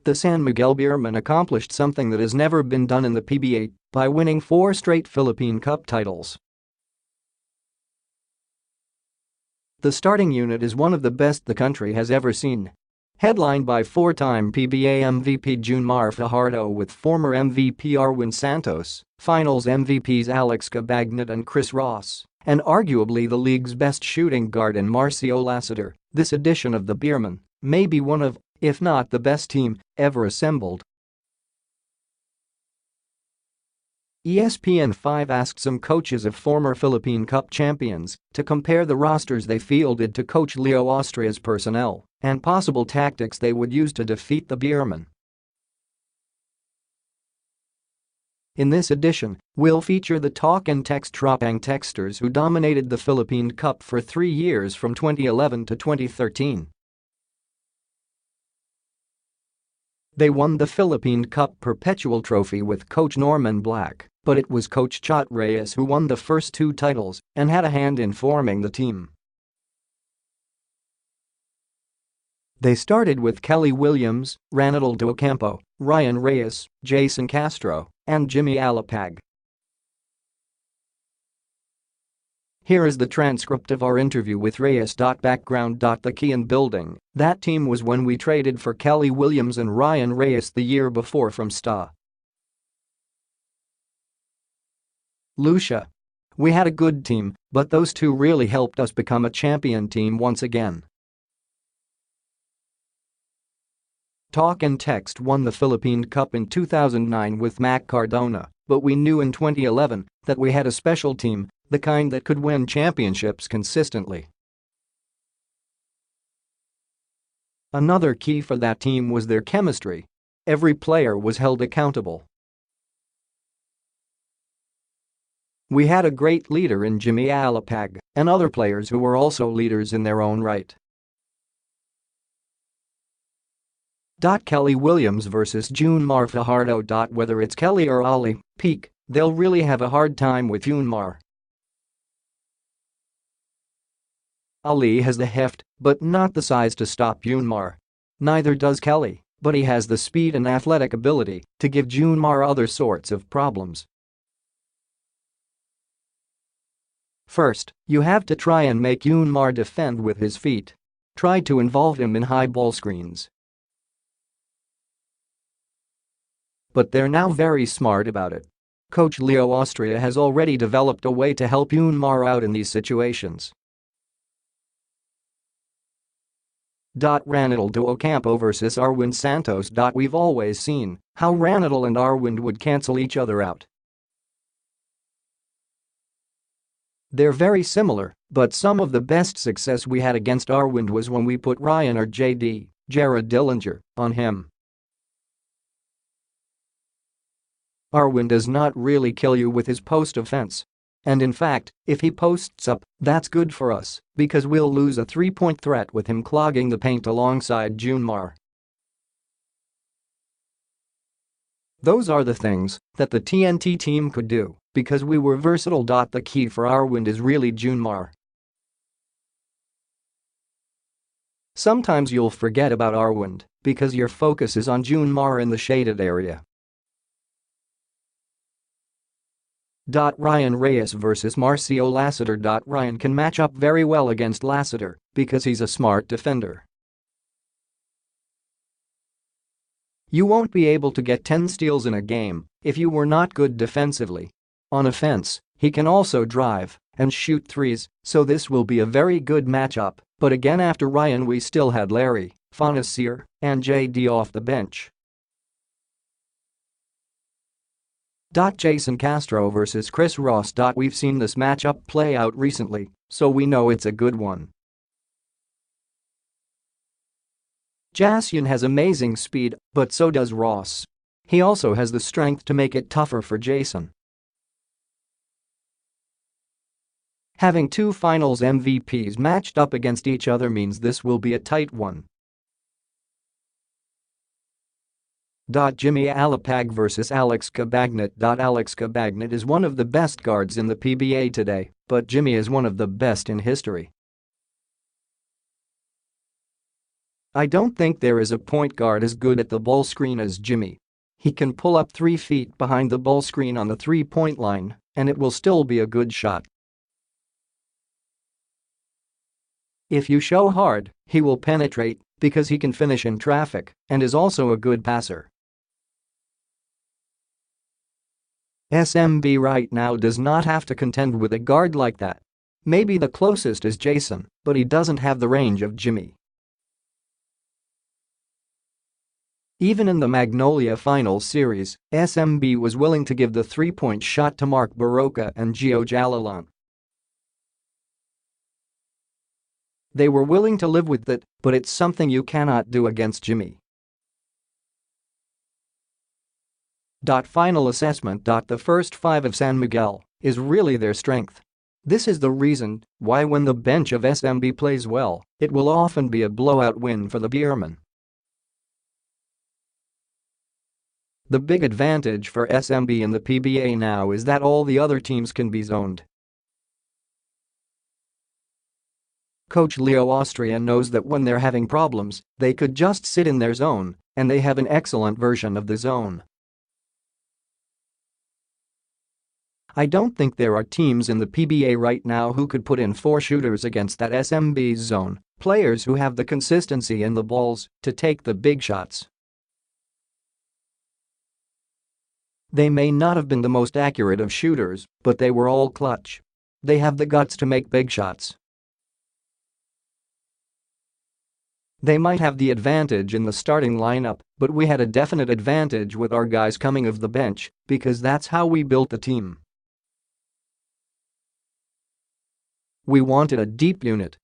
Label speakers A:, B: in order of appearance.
A: The San Miguel Beermen accomplished something that has never been done in the PBA by winning 4 straight Philippine Cup titles. The starting unit is one of the best the country has ever seen. Headlined by 4-time PBA MVP Junmar Fajardo with former MVP Arwind Santos, finals MVPs Alex Cabagnot and Chris Ross, and arguably the league's best shooting guard in Marcio Lassiter, this edition of the Beermen may be one of, if not the best team, ever assembled. ESPN5 asked some coaches of former Philippine Cup champions to compare the rosters they fielded to coach Leo Austria's personnel and possible tactics they would use to defeat the Beermen. In this edition, we'll feature the talk and text Tropang texters who dominated the Philippine Cup for 3 years from 2011 to 2013. They won the Philippine Cup Perpetual Trophy with coach Norman Black, but it was coach Chot Reyes who won the first 2 titles and had a hand in forming the team. They started with Kelly Williams, Ranaldo Ocampo, Ryan Reyes, Jason Castro, and Jimmy Alapag. Here is the transcript of our interview with Reyes. Background. The key in building that team was when we traded for Kelly Williams and Ryan Reyes the year before from STA. Lucia. We had a good team, but those 2 really helped us become a champion team once again. Talk and Text won the Philippine Cup in 2009 with Mac Cardona, but we knew in 2011 that we had a special team, the kind that could win championships consistently. Another key for that team was their chemistry. Every player was held accountable. We had a great leader in Jimmy Alapag and other players who were also leaders in their own right. Kelly Williams versus Junmar Fajardo. Whether it's Kelly or Ali, peak, they'll really have a hard time with Junmar. Ali has the heft, but not the size to stop Junmar. Neither does Kelly, but he has the speed and athletic ability to give Junmar other sorts of problems. First, you have to try and make Junmar defend with his feet. Try to involve him in high ball screens. But they're now very smart about it. Coach Leo Austria has already developed a way to help Junmar out in these situations. Ranaldo Ocampo versus Arwind Santos. We've always seen how Ranaldo and Arwind would cancel each other out. They're very similar, but some of the best success we had against Arwind was when we put Ryan or Jared Dillinger on him. Arwind does not really kill you with his post offense. And in fact, if he posts up, that's good for us, because we'll lose a 3-point threat with him clogging the paint alongside Junmar. Those are the things that the TNT team could do, because we were versatile. The key for Arwind is really Junmar. Sometimes you'll forget about Arwind because your focus is on Junmar in the shaded area. Ryan Reyes versus Marcio Lassiter. Ryan can match up very well against Lassiter because he's a smart defender. You won't be able to get 10 steals in a game if you were not good defensively. On offense, he can also drive and shoot threes, so this will be a very good matchup, but again after Ryan we still had Larry, Fonasir, and JD off the bench. Jason Castro versus Chris Ross. We've seen this matchup play out recently, so we know it's a good one. Jason has amazing speed, but so does Ross. He also has the strength to make it tougher for Jason. Having 2 finals MVPs matched up against each other means this will be a tight one. Jimmy Alapag versus Alex Cabagnot. Alex Cabagnot is one of the best guards in the PBA today, but Jimmy is one of the best in history. I don't think there is a point guard as good at the ball screen as Jimmy. He can pull up 3 feet behind the ball screen on the three-point line, and it will still be a good shot. If you show hard, he will penetrate because he can finish in traffic and is also a good passer. SMB right now does not have to contend with a guard like that. Maybe the closest is Jason, but he doesn't have the range of Jimmy. Even in the Magnolia Finals series, SMB was willing to give the three-point shot to Mark Baroka and Gio Jalalan. They were willing to live with it, but it's something you cannot do against Jimmy. Final assessment. The first 5 of San Miguel is really their strength. This is the reason why when the bench of SMB plays well, it will often be a blowout win for the Beermen. The big advantage for SMB in the PBA now is that all the other teams can be zoned. Coach Leo Austria knows that when they're having problems, they could just sit in their zone, and they have an excellent version of the zone. I don't think there are teams in the PBA right now who could put in 4 shooters against that SMB's zone, players who have the consistency and the balls to take the big shots. They may not have been the most accurate of shooters, but they were all clutch. They have the guts to make big shots. They might have the advantage in the starting lineup, but we had a definite advantage with our guys coming off the bench because that's how we built the team. We wanted a deep unit